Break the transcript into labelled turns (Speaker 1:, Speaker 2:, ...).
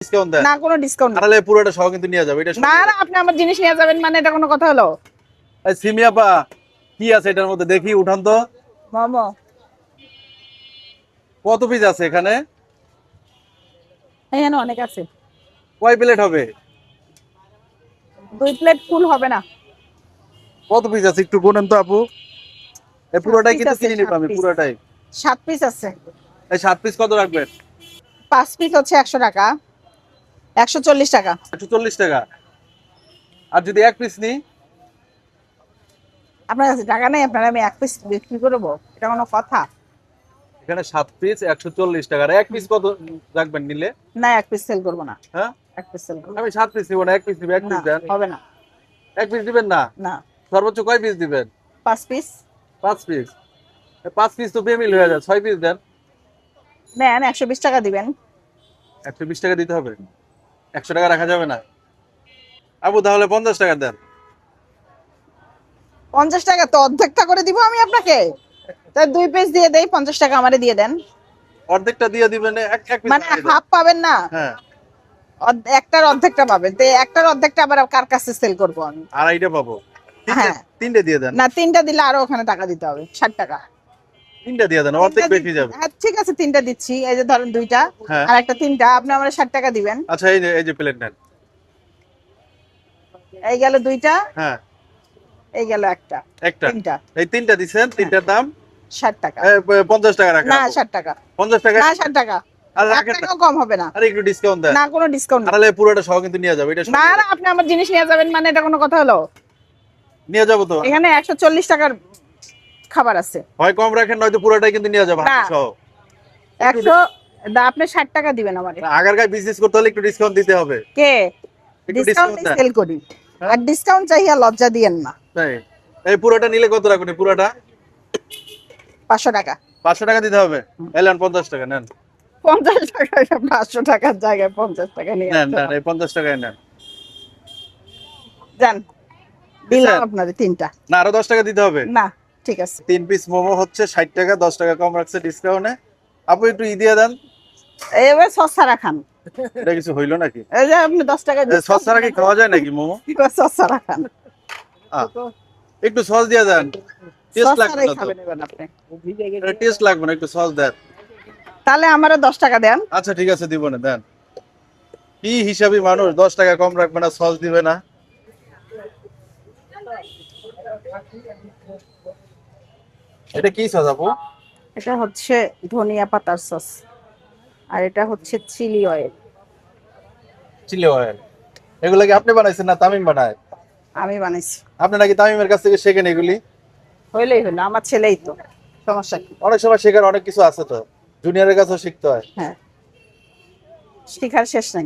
Speaker 1: Discount দেন
Speaker 2: না কোনো discount
Speaker 1: তাহলে পুরোটা সহ কিন্তু নিয়ে যাবে এটা
Speaker 2: না না আপনি আমার জিনিস নিয়ে যাবেন মানে এটা কোনো কথা হলো
Speaker 1: এই সিমিয়াপা কি আছে এটার মধ্যে দেখি উঠান তো
Speaker 2: মোমো
Speaker 1: কত পিস আছে এখানে
Speaker 2: এখানে অনেক আছে
Speaker 1: কয় প্লেট হবে
Speaker 2: 2 প্লেট ফুল হবে না
Speaker 1: কত পিস আছে একটু গুনেন তো আপু এই পুরোটাই
Speaker 2: piece
Speaker 1: কিন্তু
Speaker 2: আছে,
Speaker 1: কিনে নিব
Speaker 2: 7
Speaker 1: আমি
Speaker 2: piece।
Speaker 1: পুরোটাই
Speaker 2: 7 পিস আছে
Speaker 1: এই 7 পিস কত রাখবেন
Speaker 2: 5 পিস হচ্ছে 100 টাকা 140 টাকা
Speaker 1: 140 টাকা আর যদি এক পিস নিই
Speaker 2: আপনার কাছে টাকা নেই আপনার আমি 1 পিস বিক্রি করব এটা কোনো কথা
Speaker 1: এখানে 7 পিস 140 টাকা আর এক পিস কত রাখবেন নিলে
Speaker 2: না 1 পিস সেল করব না
Speaker 1: হ্যাঁ
Speaker 2: 1 পিস সেল করব
Speaker 1: আমি 7 পিস নিব না এক পিস নিব এক
Speaker 2: না
Speaker 1: পিস দেন
Speaker 2: হবে না
Speaker 1: এক পিস দিবেন না
Speaker 2: না
Speaker 1: সর্বোচ্চ কয় পিস দিবেন
Speaker 2: 5 পিস
Speaker 1: 5 পিস 5 পিস তো বেমিল হয়ে যায় 6 পিস দেন
Speaker 2: নেন 120 টাকা দিবেন
Speaker 1: 120 টাকা দিতে হবে 100 টাকা রাখা যাবে না আবু তাহলে 50 টাকা দেন
Speaker 2: 50 টাকা তো অর্ধেকটা করে দিব আমি আপনাকে তাই 2 পিস দিয়ে দেই 50 টাকা আমারে দিয়ে দেন
Speaker 1: অর্ধেকটা দিয়ে দিবেন এক এক পিস
Speaker 2: মানে হাফ পাবেন না
Speaker 1: হ্যাঁ
Speaker 2: একটার অর্ধেকটা পাবেন তো একটার অর্ধেকটা আবার কার কাছে সেল করব আমি
Speaker 1: আড়াইটা পাবো
Speaker 2: হ্যাঁ।
Speaker 1: তিনটে দিয়ে দেন
Speaker 2: না তিনটা দিলে আরো ওখানে টাকা দিতে হবে 60 টাকা
Speaker 1: তিনটা দিয়ে দেন অর্ধেক বেশি যাবে
Speaker 2: হ্যাঁ ঠিক আছে তিনটা দিচ্ছি এই যে ধরেন দুইটা
Speaker 1: হ্যাঁ।
Speaker 2: আর একটা তিনটা আপনি আমারে 60 টাকা দিবেন
Speaker 1: আচ্ছা এই যে প্লেট নেন
Speaker 2: এই গেল দুইটা
Speaker 1: হ্যাঁ
Speaker 2: এই গেল একটা
Speaker 1: একটা
Speaker 2: তিনটা
Speaker 1: এই তিনটা দিছেন তিনটার দাম
Speaker 2: 60 টাকা
Speaker 1: 50 টাকা রাখেন
Speaker 2: না 60 টাকা
Speaker 1: 50 টাকা
Speaker 2: না 60 টাকা
Speaker 1: আর
Speaker 2: 1
Speaker 1: রাখেন না
Speaker 2: টাকাও কম হবে না
Speaker 1: আরে একটু ডিসকাউন্ট দেন
Speaker 2: না কোনো ডিসকাউন্ট
Speaker 1: তাহলে পুরোটা সহ কিন্তু নিয়ে যাবে এটা
Speaker 2: না না আপনি আমার জিনিস নিয়ে যাবেন মানে এটা কোনো কথা হলো
Speaker 1: নিয়ে যাবো তো
Speaker 2: এখানে 140 টাকার খাবার আছে
Speaker 1: হয় কম রাখেন নয়তো পুরোটাই কিন্তু নিয়ে যাবো
Speaker 2: না।
Speaker 1: হাতে সহ
Speaker 2: 100 দা আপনি 60 টাকা দিবেন আমারে
Speaker 1: আগারগায় বিজনেস করতে হলে একটু ডিসকাউন্ট দিতে হবে
Speaker 2: কে
Speaker 1: একটু
Speaker 2: ডিসকাউন্ট
Speaker 1: discount দেন।
Speaker 2: সেল করি
Speaker 1: হ্যাঁ?
Speaker 2: আর ডিসকাউন্ট চাইয়া লজ্জা দিয়েন না
Speaker 1: তাই এই পুরোটা নিলে কত রাখবেন এই পুরোটা
Speaker 2: 500 টাকা
Speaker 1: 500 টাকা দিতে হবে এলেন 50 টাকা নেন
Speaker 2: 50 টাকা 500 টাকার জায়গায় 50 টাকা নিয়ে
Speaker 1: নেন নেন এই 50 টাকায় নেন
Speaker 2: যান দিলাম
Speaker 1: দিছেন?
Speaker 2: আপনারে তিনটা
Speaker 1: না আরো 10 টাকা দিতে হবে
Speaker 2: না ঠিক আছে
Speaker 1: 3 পিস মোমো হচ্ছে 60 টাকা 10 টাকা কম রাখছে ডিসকাউন্টে আপু একটু দিয়ে দেন
Speaker 2: এবার সস ছাড়া খান
Speaker 1: এটা কিছু হইলো নাকি
Speaker 2: এই যে আপনি 10 টাকা
Speaker 1: সস ছাড়া কি খাওয়া যায় নাকি মোমো
Speaker 2: সস ছাড়া খান
Speaker 1: একটু সস দিয়ে দেন টেস্ট
Speaker 2: সস
Speaker 1: লাগবে
Speaker 2: ছাড়াই
Speaker 1: না তো
Speaker 2: খাবেন এবার আপনি
Speaker 1: টেস্ট লাগবে না একটু সস দেন
Speaker 2: তাহলে আমারে 10 টাকা দেন
Speaker 1: আচ্ছা ঠিক আছে দিব না দেন কি হিসাবি মানুষ 10 টাকা কম রাখবে না সস দিবে না এটা কি সস আপু
Speaker 2: এটা হচ্ছে ধনিয়া পাতার সস আর এটা হচ্ছে চিলি অয়েল
Speaker 1: চিলি অয়েল এগুলো কি আপনি বানাইছেন না তামিম বানায়
Speaker 2: আমি বানাইছি
Speaker 1: আপনি নাকি তামিমের কাছ থেকে শেখেন এগুলি
Speaker 2: হইলেই হলো আমার ছেলেই তো সমস্যা কি
Speaker 1: অনেক সময় শেখার অনেক কিছু আছে তো জুনিয়রের কাছেও শিখতে হয়
Speaker 2: হ্যাঁ শিখার শেষ নাই